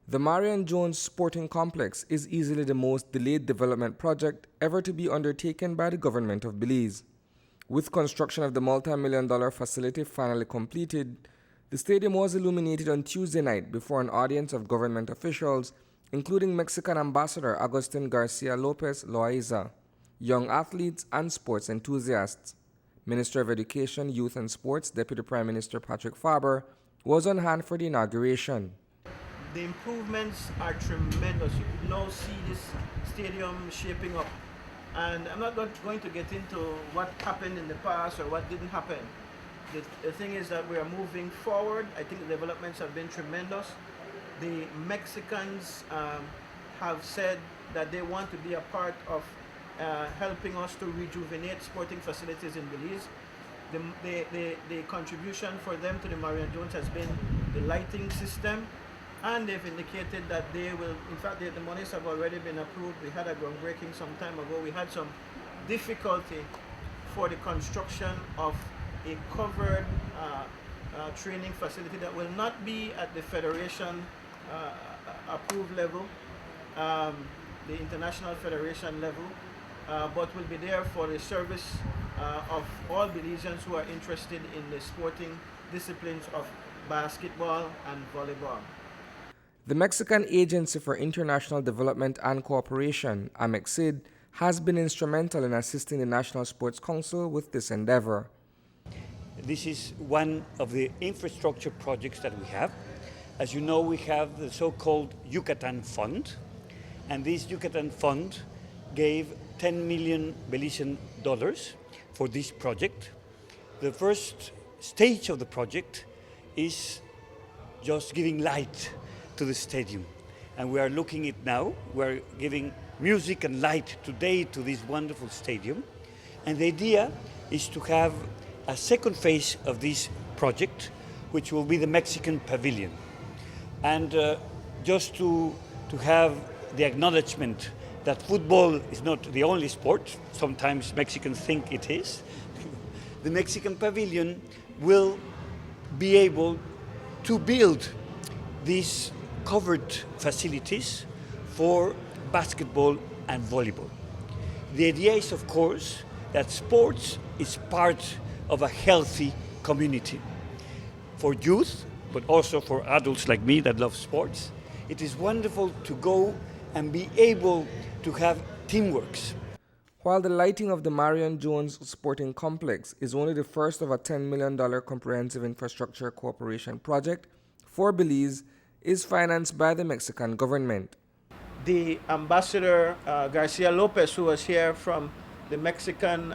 The Marion Jones Sporting Complex is easily the most delayed development project ever to be undertaken by the government of Belize. With construction of the multi-million-dollar facility finally completed, the stadium was illuminated on Tuesday night before an audience of government officials, including Mexican Ambassador Agustin Garcia Lopez Loaiza, young athletes and sports enthusiasts. Minister of Education, Youth and Sports, Deputy Prime Minister Patrick Faber, was on hand for the inauguration. The improvements are tremendous. You could now see this stadium shaping up. And I'm not going to get into what happened in the past or what didn't happen. The thing is that we are moving forward. I think the developments have been tremendous. The Mexicans have said that they want to be a part of helping us to rejuvenate sporting facilities in Belize. The contribution for them to the Marion Jones has been the lighting system, and they've indicated that they will, in fact, the monies have already been approved. We had a groundbreaking some time ago. We had some difficulty for the construction of a covered training facility that will not be at the federation approved level, the international federation level, but will be there for the service of all Belizeans who are interested in the sporting disciplines of basketball and volleyball. The Mexican Agency for International Development and Cooperation, AMEXCID, has been instrumental in assisting the National Sports Council with this endeavor. This is one of the infrastructure projects that we have. As you know, we have the so-called Yucatan Fund, and this Yucatan Fund gave $10 million Belizean dollars for this project. The first stage of the project is just giving light to the stadium, and we are looking at now. We're giving music and light today to this wonderful stadium, and the idea is to have a second phase of this project, which will be the Mexican Pavilion, and just to have the acknowledgement that football is not the only sport. Sometimes Mexicans think it is. The Mexican Pavilion will be able to build these covered facilities for basketball and volleyball. The idea is, of course, that sports is part of a healthy community. For youth, but also for adults like me that love sports, it is wonderful to go and be able to have teamworks. While the lighting of the Marion Jones Sporting Complex is only the first of a $10 million comprehensive infrastructure cooperation project for Belize, is financed by the Mexican government. The Ambassador Garcia Lopez, who was here from the Mexican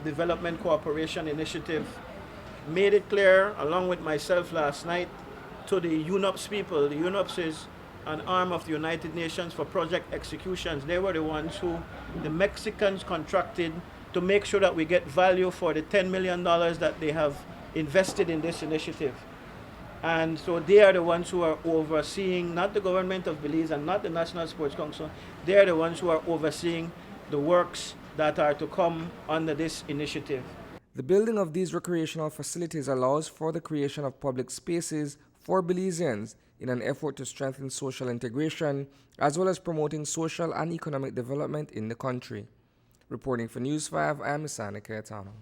Development Cooperation Initiative, made it clear, along with myself last night, to the UNOPS people. The UNOPS is an arm of the United Nations for project executions. They were the ones who the Mexicans contracted to make sure that we get value for the $10 million that they have invested in this initiative. And so they are the ones who are overseeing, not the government of Belize and not the National Sports Council, they are the ones who are overseeing the works that are to come under this initiative. The building of these recreational facilities allows for the creation of public spaces for Belizeans in an effort to strengthen social integration, as well as promoting social and economic development in the country. Reporting for News 5, I am Isani, Cayetano.